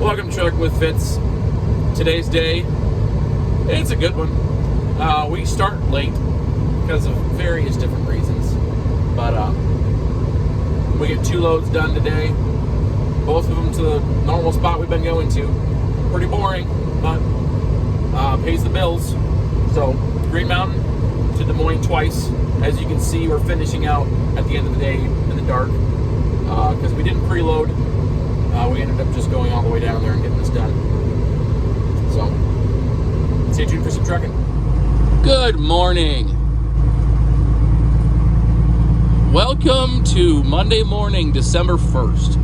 Welcome to Truck with Fitz. Today's day, it's a good one. We start late because of various different reasons, but we get 2 loads done today. Both of them to the normal spot we've been going to. Pretty boring, but pays the bills. So Green Mountain to Des Moines twice. As you can see, we're finishing out at the end of the day in the dark because we didn't preload. We ended up just going all the way down there and getting this done. So stay tuned for some trucking. Good morning. Welcome to Monday morning, December 1st.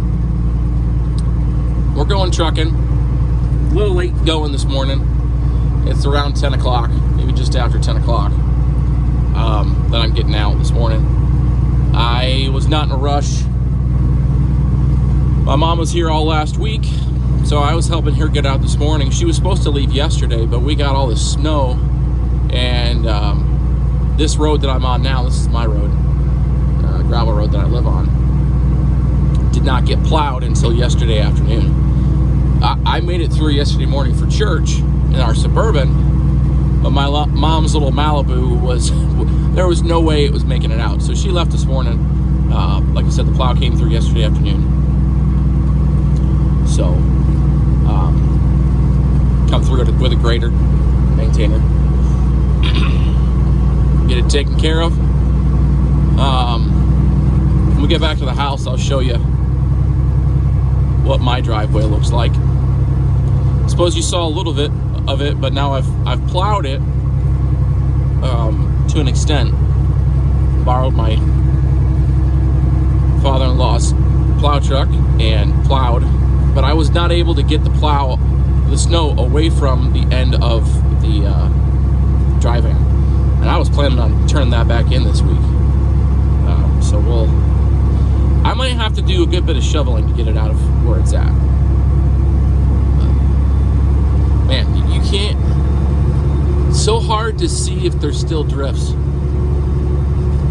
We're going trucking. A little late going this morning. It's around 10 o'clock, maybe just after 10 o'clock that I'm getting out this morning. I was not in a rush. My mom was here all last week, so I was helping her get out this morning. She was supposed to leave yesterday, but we got all this snow, and this road that I'm on now, this is my road, gravel road that I live on, did not get plowed until yesterday afternoon. I made it through yesterday morning for church in our Suburban, but my mom's little Malibu there was no way it was making it out. So she left this morning. Like I said, the plow came through yesterday afternoon. So, come through with a grader, maintainer, get it taken care of. When we get back to the house, I'll show you what my driveway looks like. I suppose you saw a little bit of it, but now I've plowed it to an extent. Borrowed my father-in-law's plow truck and plowed, but I was not able to get the snow away from the end of the dry van, and I was planning on turning that back in this week. So I might have to do a good bit of shoveling to get it out of where it's at. Man, you can't. It's so hard to see if there's still drifts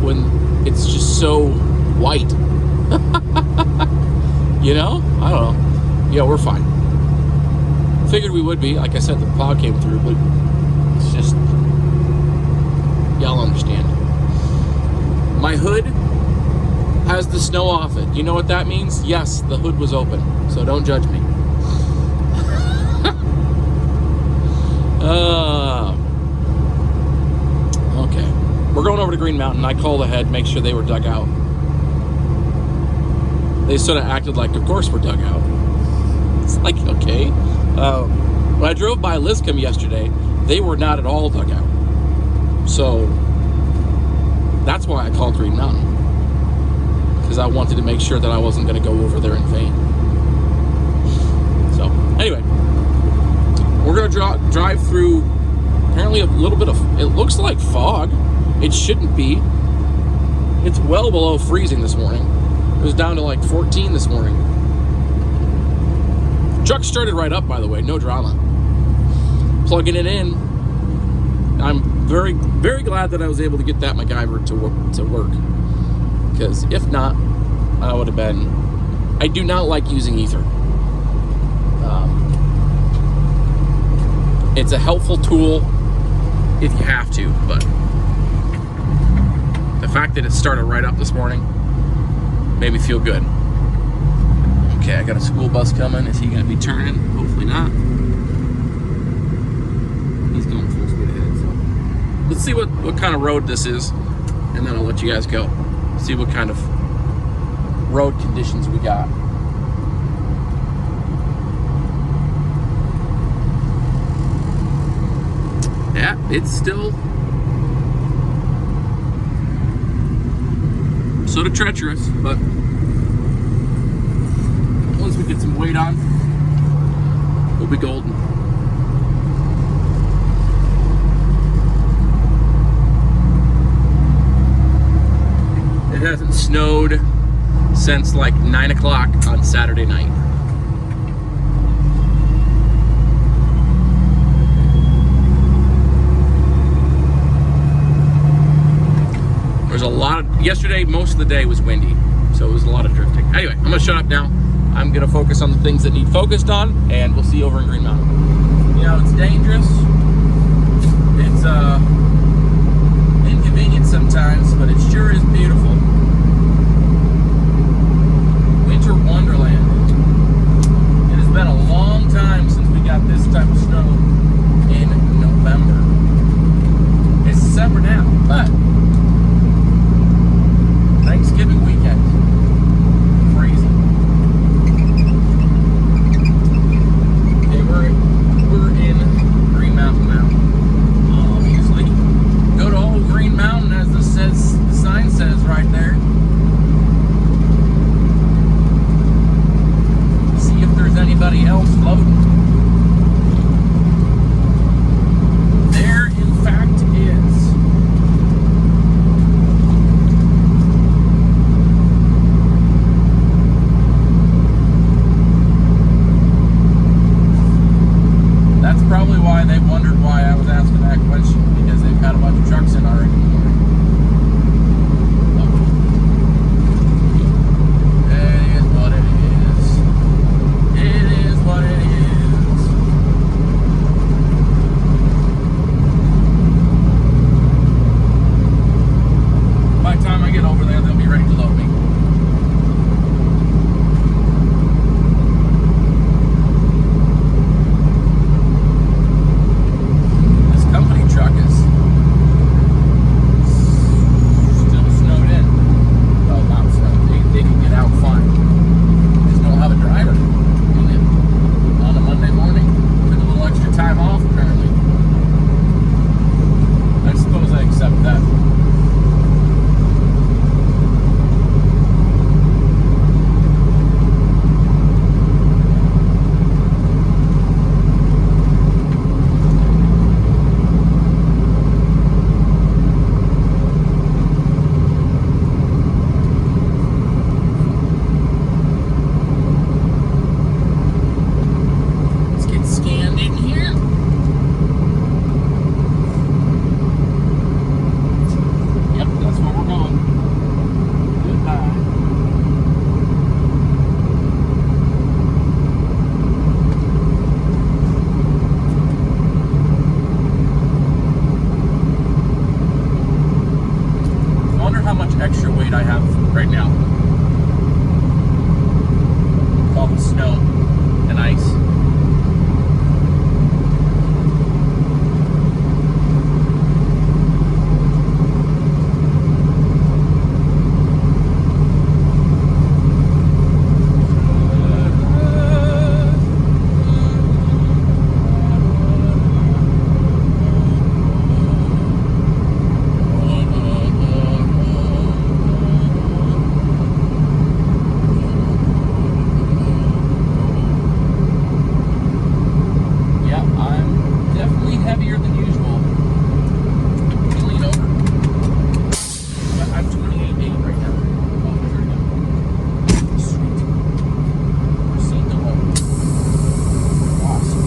when it's just so white. You know? I don't know. Yeah, we're fine. Figured we would be. Like I said, the plow came through, but it's just, y'all understand. My hood has the snow off it. You know what that means? Yes, the hood was open. So don't judge me. Okay. We're going over to Green Mountain. I called ahead, make sure they were dug out. They sort of acted like, of course we're dug out. It's like, okay. When I drove by Liscombe yesterday, they were not at all dug out. So that's why I called Green Mountain, because I wanted to make sure that I wasn't going to go over there in vain. So anyway, we're going to drive through apparently a little bit of, it looks like fog. It shouldn't be. It's well below freezing this morning. It was down to like 14 this morning. Truck started right up, by the way, no drama. Plugging it in. I'm very, very glad that I was able to get that MacGyver to work. Because if not, I would have been. I do not like using ether. It's a helpful tool if you have to, but the fact that it started right up this morning made me feel good. Okay, I got a school bus coming. Is he going to be turning? Hopefully not. He's going full speed ahead. So let's see what kind of road this is, and then I'll let you guys go. See what kind of road conditions we got. Yeah, it's still sort of treacherous, but once we get some weight on, we'll be golden. It hasn't snowed since like 9 o'clock on Saturday night. There's a lot of, yesterday most of the day was windy, so it was a lot of drifting. Anyway, I'm gonna shut up now. I'm going to focus on the things that need focused on, and we'll see you over in Green Mountain. You know, it's dangerous. It's inconvenient sometimes, but it sure is beautiful. Winter wonderland. It has been a long time since we got this type of snow in November. It's December now, but Thanksgiving weekend. Crazy. Okay, we're in Green Mountain now. Obviously. Go to Old Green Mountain, as the sign says right there. See if there's anybody else floating. There, in fact, is. That's probably why they wondered why I was asking that question, because they've had a bunch of trucks in already in the morning. It is what it is. It is what it is. By the time I get over there, they'll be ready to load me. This company truck is still snowed in. Well, not snowed. They can get out fine. They just don't have a driver in it on a Monday morning. Took a little extra time off, apparently. I suppose I accept that. Let's get scanned in here. Yep, that's where we're going. Goodbye. I wonder how much extra weight I have right now. With all the snow and ice. Yeah, I'm definitely heavier than usual. Can you lean over? I'm 28.8 right now. Oh, there we go. Sweet. Proceed to load. Awesome.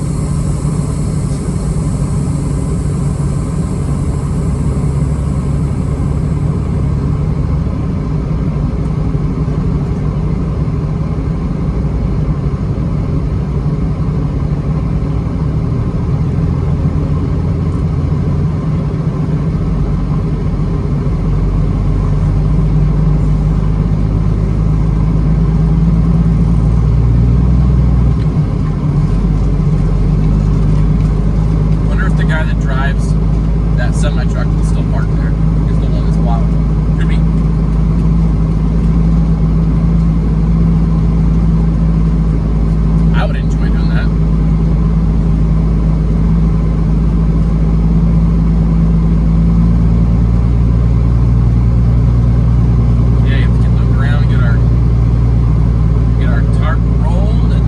Wonder if the guy that drives that semi-truck can still park there. Is the one that's plowing. Could be. I would enjoy doing that. Yeah, you have to look around and get our tarp rolled and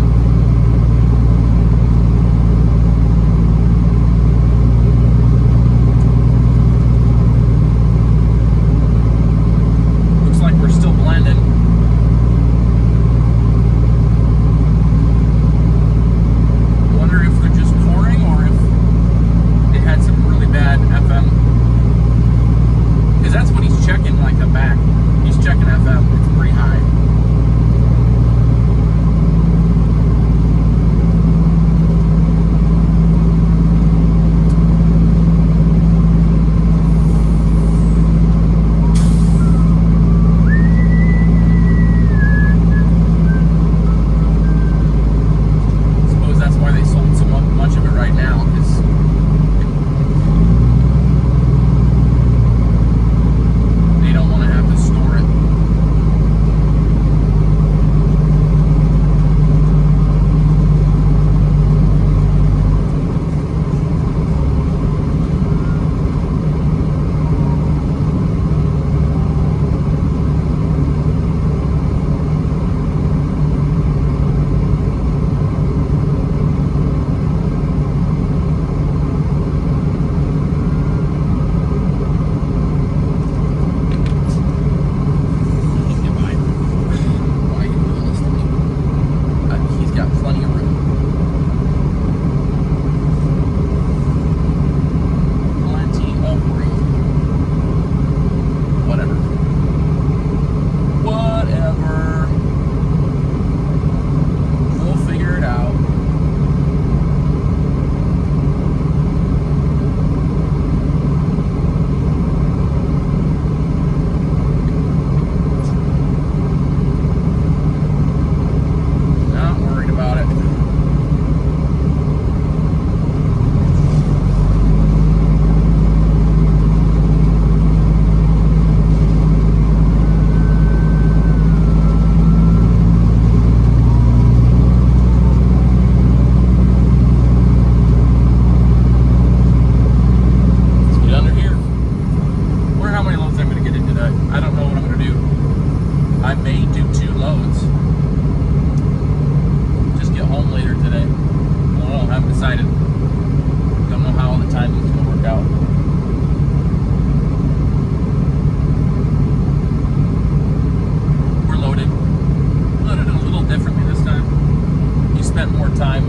spent more time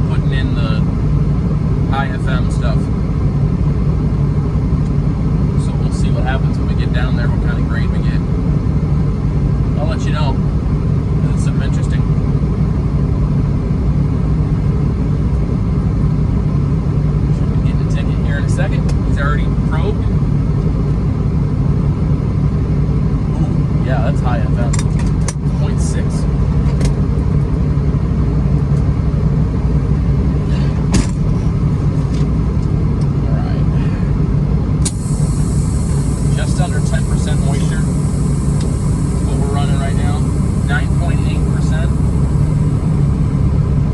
putting in the high FM stuff. So we'll see what happens when we get down there, what kind of grade we get. I'll let you know. It's something interesting. Should be getting a ticket here in a second. He's already probed. Ooh, yeah, that's high FM. 0.6. Under 10% moisture is what we're running right now. 9.8%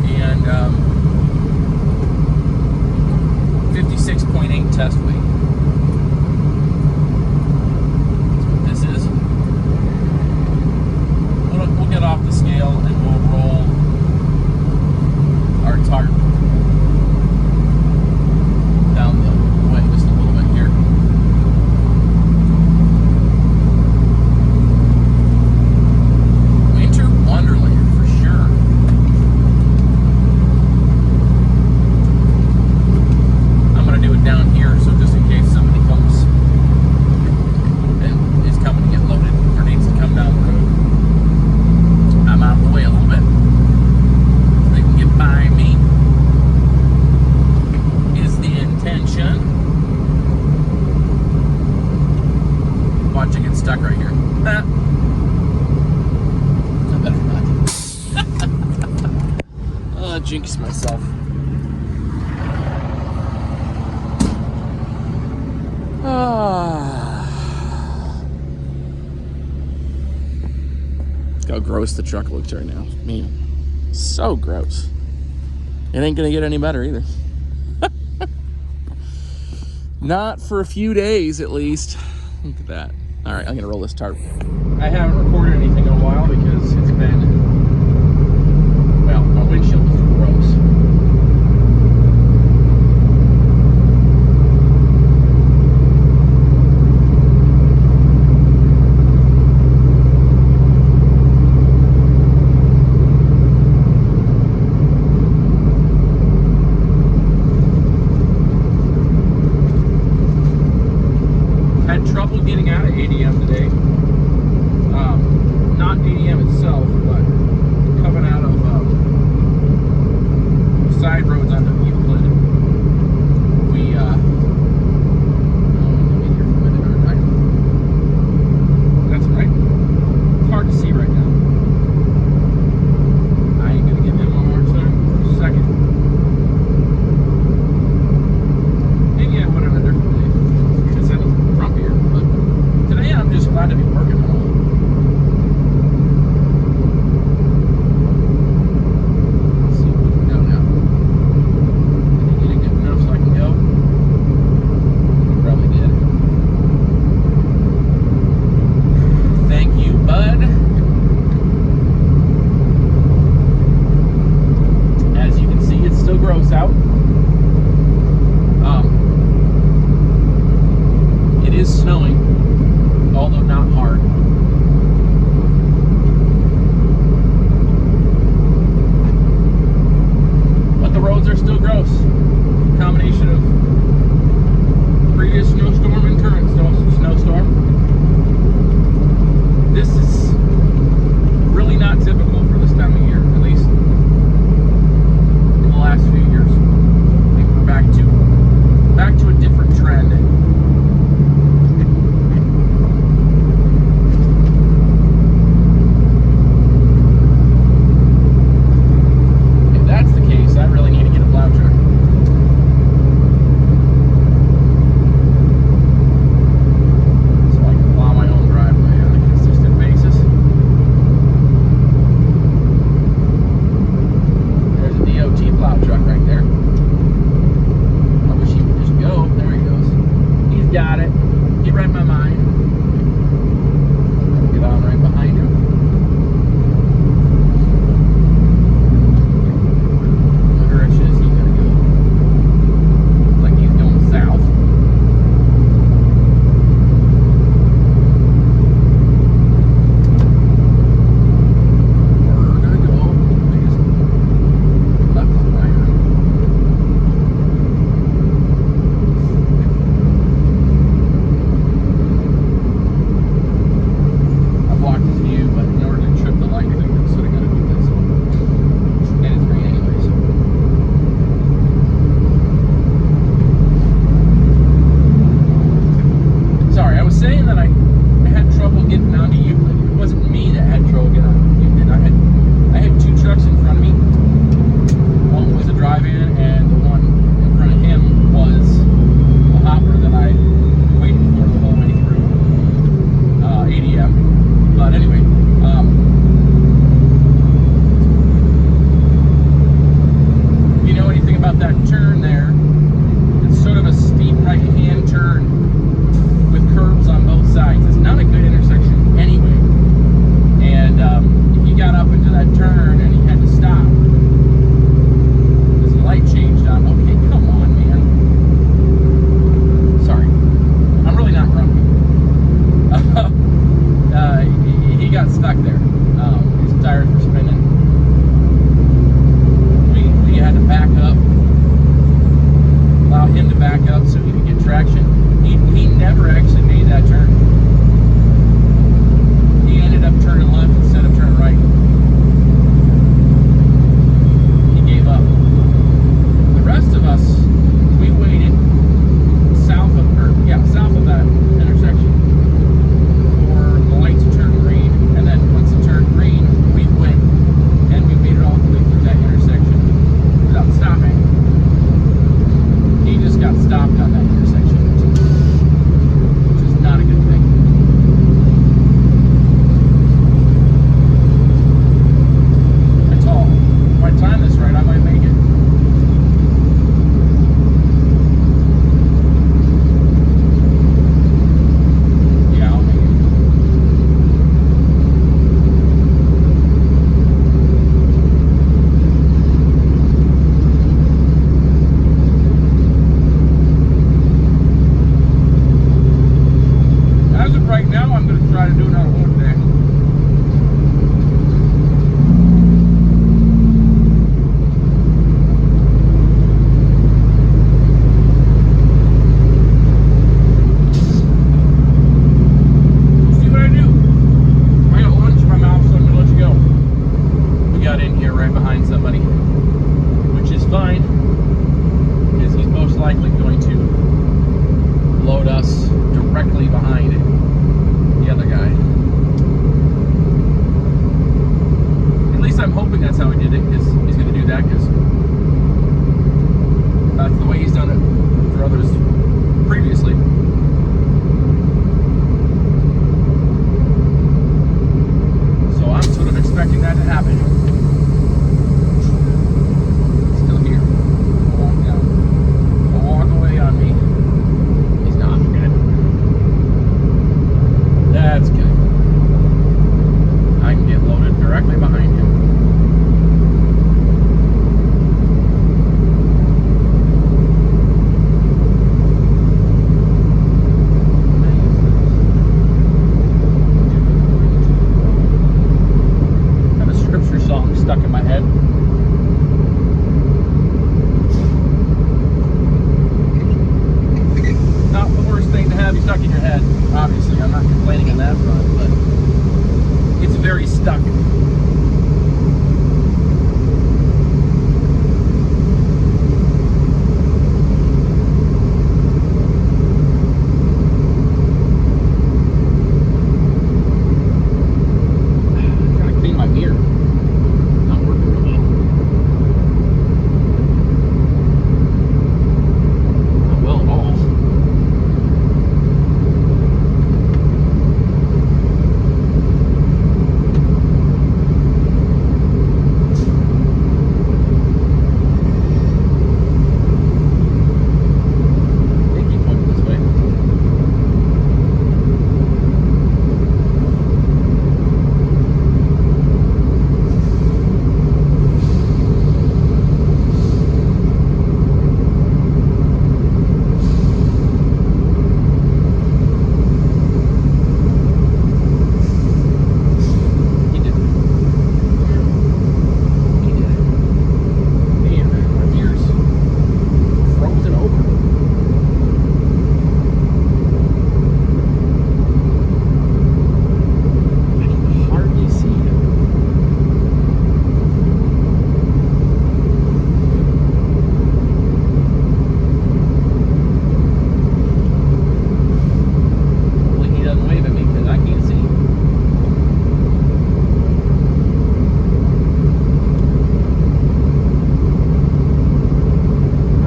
and 56.8 test weight. That's what this is. We'll get off the scale and we'll roll our tarp down the way just a little bit here. Wonderland for sure. I'm gonna do it down here, so just in case somebody comes and is coming to get loaded or needs to come down the road, I'm out of the way a little bit so they can get by me. Is the intention. Watch it get stuck right here. Jinx myself. Look how gross the truck looks right now. Man, so gross. It ain't gonna get any better either. Not for a few days at least. Look at that. All right, I'm gonna roll this tarp. I haven't recorded anything in a while because it's been, well, my windshield is gross. Had trouble getting out of ADM today. Not ADM itself, but coming out of side roads onto Euclid. We that's right. It's hard to see right now. I ain't gonna give him one more time for a second. Maybe I would have a different day. Because I was from here, but today I'm just glad to be working home. Out. It is snowing, although not hard. But the roads are still gross. Combination of previous snowstorm and current snowstorm. This is really not typical for this time of year, at least in the last few years. I think we're back to a different trend. If that's the case, I really need to get a plow truck.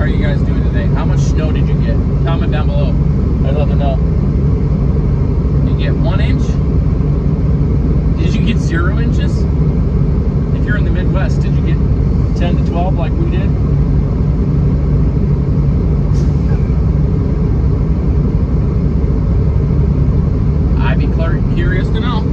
are you guys doing today? How much snow did you get? Comment down below. I'd love to know. Did you get 1 inch? Did you get 0 inches? If you're in the Midwest, did you get 10 to 12 like we did? I'd be curious to know.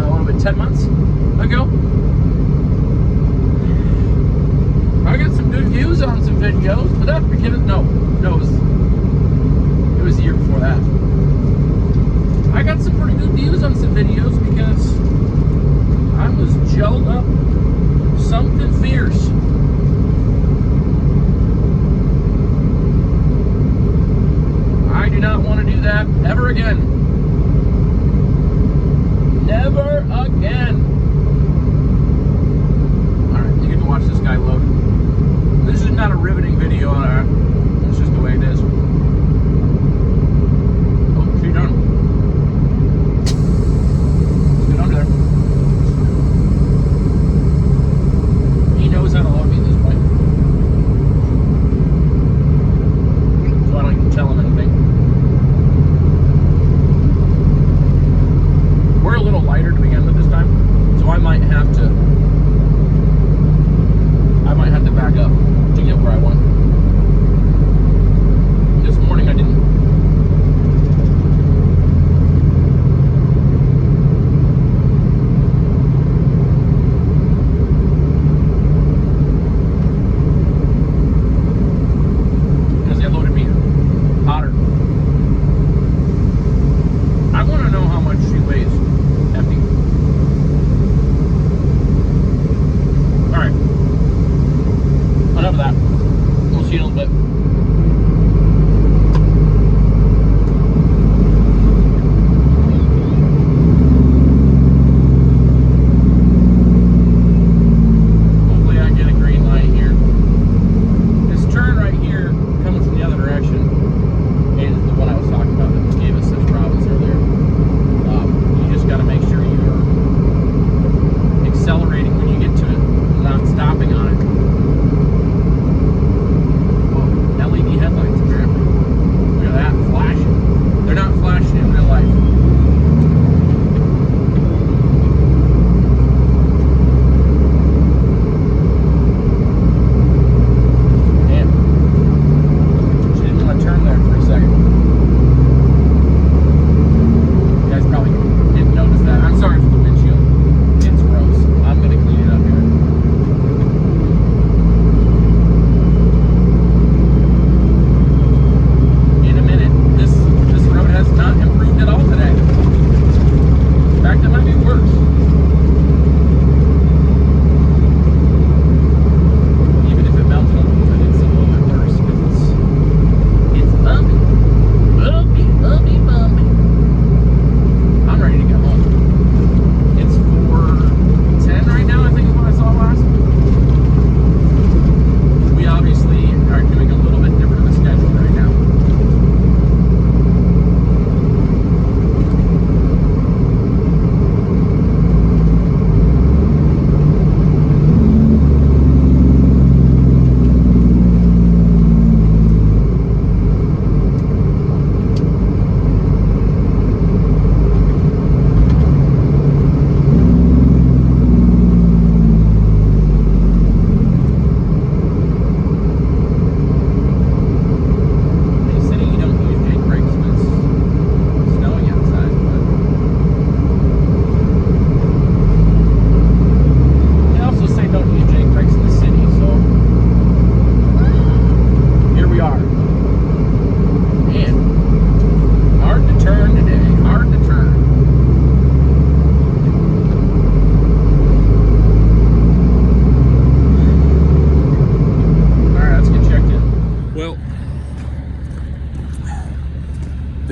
What was it, 10 months ago? I got some good views on some videos, but that's because, no, it was the year before that. I got some pretty good views on some videos because I was gelled up something fierce. I do not want to do that ever again. Never again. Alright, you get to watch this guy load. This is not a riveting video, it's just the way it is. Oh, she's done. Let's get under there. He knows how to load me at this point. So I don't even tell him anything. We're a little lighter to begin with this time, so I might have to back up to get where I want. This morning I didn't. Because they loaded me hotter. I want to know how much she weighs. Empty. Alright. Enough of that. We'll see you in a little bit. Hopefully I get a green light here. This turn right here, coming from the other direction, is the one I was talking about that gave us such problems earlier. You just got to make sure you're accelerating when you get to it, not stopping on it.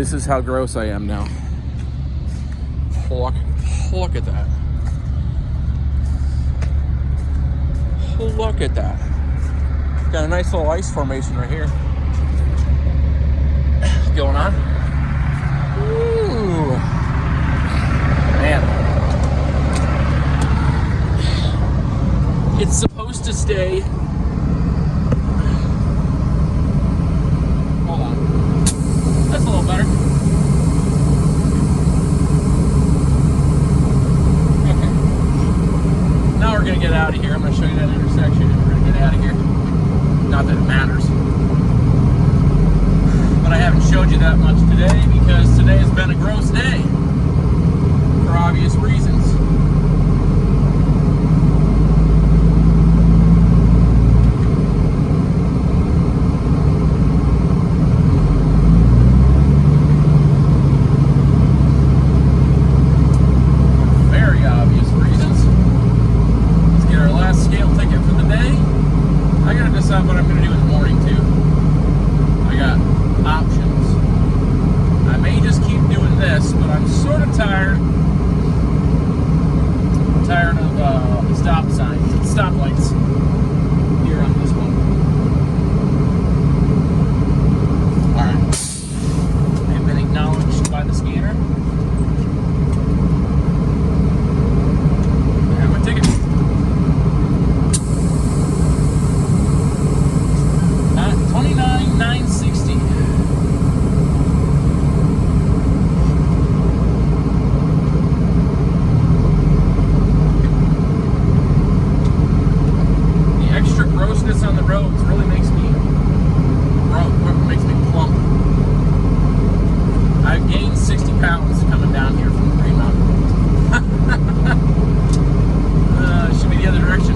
This is how gross I am now. Look at that. Look at that. Got a nice little ice formation right here going on. Ooh. Man. It's supposed to stay. Hold on. That's a little better. Okay. Now we're going to get out of here. I'm going to show you that intersection and we're going to get out of here. Not that it matters. But I haven't showed you that much today because today has been a gross day. For obvious reasons. What I'm going to do in the morning too. I got options. I may just keep doing this, but I'm sort of tired. Tired of stop signs and stoplights here on this one. Alright. I've been acknowledged by the scanner. I have my ticket. 29,960. The extra grossness on the roads really makes me plump. I've gained 60 pounds coming down here from the Green Mountain. It should be the other direction.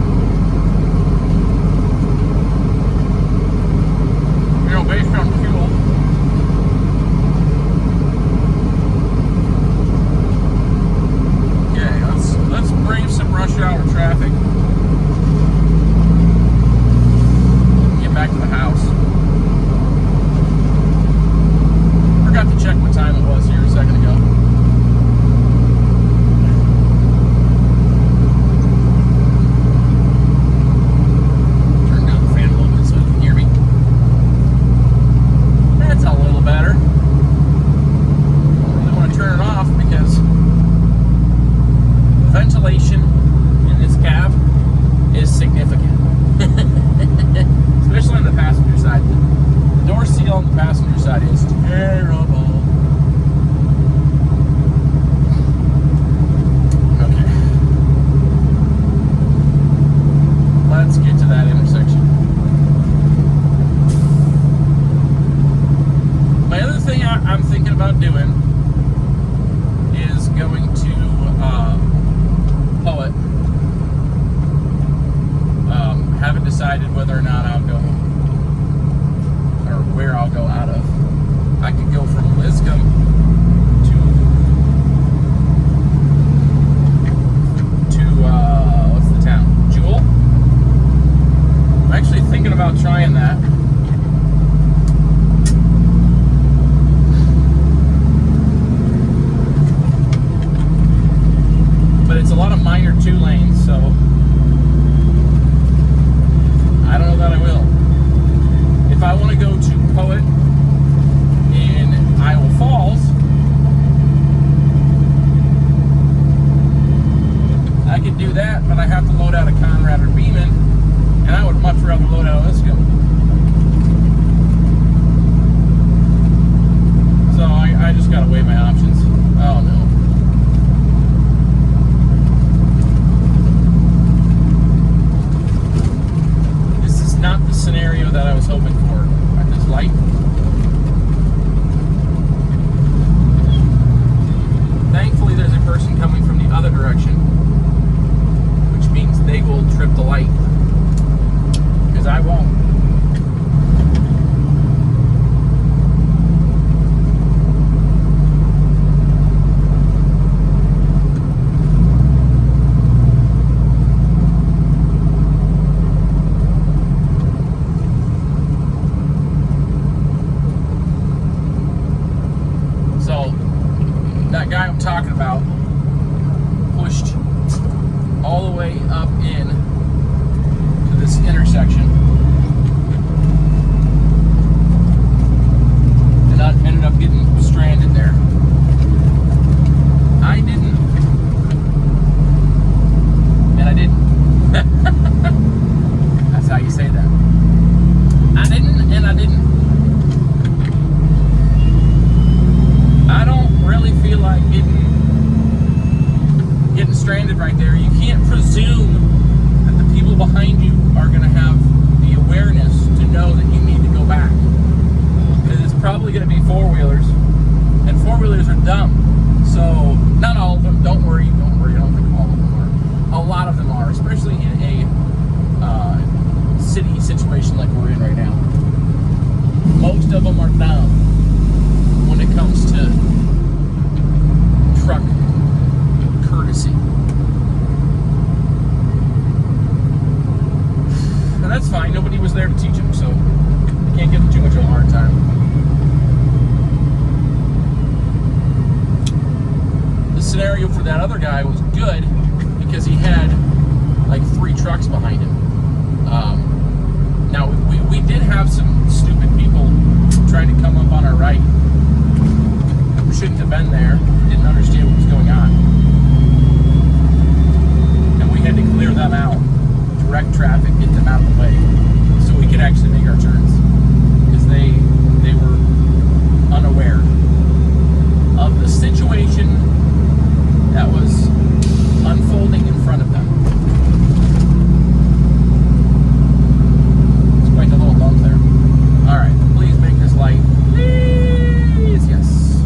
Based on fuel. Okay, let's brave some rush hour traffic. Get back to the house. Forgot to check what time it was here a second ago. Turn down the fan a little bit so you can hear me. That's a little better. Don't really want to turn it off because ventilation in this cab is significant. Especially on the passenger side. The door seal on the passenger side is terrible. Okay. Let's get to that intersection. My other thing I'm thinking about doing is going to Poet. Haven't decided whether or not I'll go or where I'll go out of. I could go from Liscum to what's the town? Jewel? I'm actually thinking about trying that. But it's a lot of minor 2 lanes, so I don't know that I will. If I want to go to Poet in Iowa Falls, I could do that, but I have to load out of Conrad or Beeman, and I would much rather load out of Liscum. So I just gotta weigh my options. Oh no. Not the scenario that I was hoping for at this light. Thankfully, there's a person coming from the other direction, which means they will trip the light, because I won't. most of them are dumb when it comes to truck courtesy. And that's fine. Nobody was there to teach them, so I can't give them too much of a hard time. The scenario for that other guy was good because he had like 3 trucks behind him. Now, we did have some stupid people trying to come up on our right who shouldn't have been there, didn't understand what was going on. And we had to clear them out, direct traffic, get them out of the way, so we could actually make our turns. Because they were unaware of the situation that was unfolding in front of them. It's quite a little bump there. Alright, please make this light. Please, yes.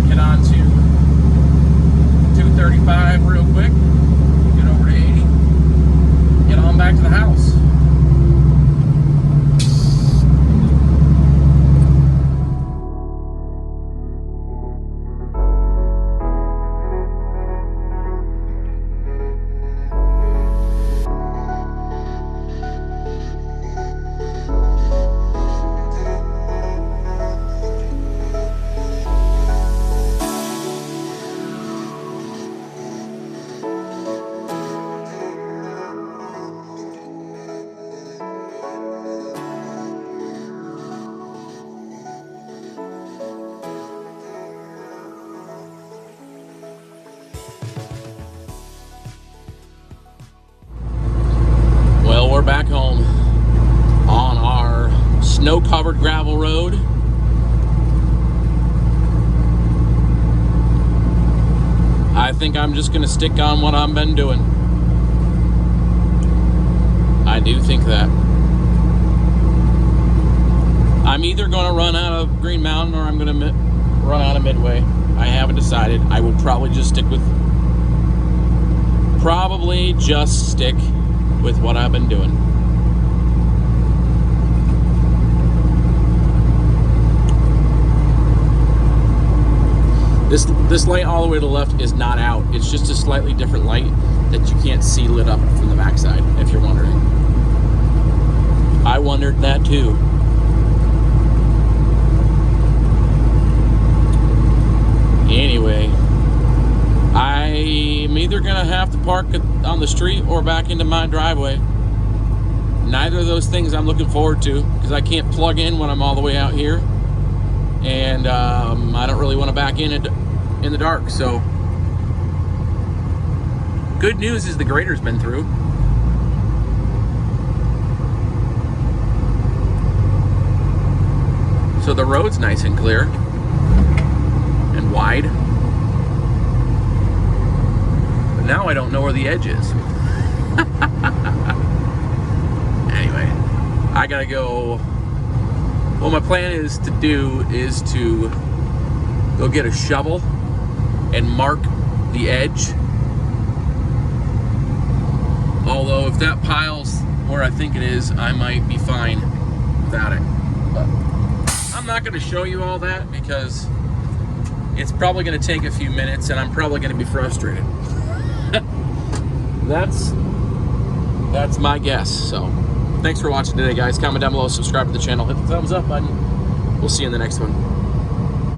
Get on to 235 real quick. Get over to 80. Get on back to the house. We're back home on our snow-covered gravel road. I think I'm just going to stick on what I've been doing. I do think that. I'm either going to run out of Green Mountain or I'm going to run out of Midway. I haven't decided. I will probably just stick with what I've been doing. This light all the way to the left is not out. It's just a slightly different light that you can't see lit up from the backside, if you're wondering. I wondered that too. Anyway, I'm either gonna have to park on the street or back into my driveway. Neither of those things I'm looking forward to, because I can't plug in when I'm all the way out here, and I don't really want to back in the dark. So good news is the grader's been through. So the road's nice and clear and wide. But now I don't know where the edge is. Anyway, I gotta go. What my plan is to do is to go get a shovel and mark the edge. Although if that pile's where I think it is, I might be fine without it. But I'm not going to show you all that because it's probably going to take a few minutes and I'm probably going to be frustrated. That's my guess. So thanks for watching today, guys. Comment down below, subscribe to the channel, hit the thumbs up button. We'll see you in the next one.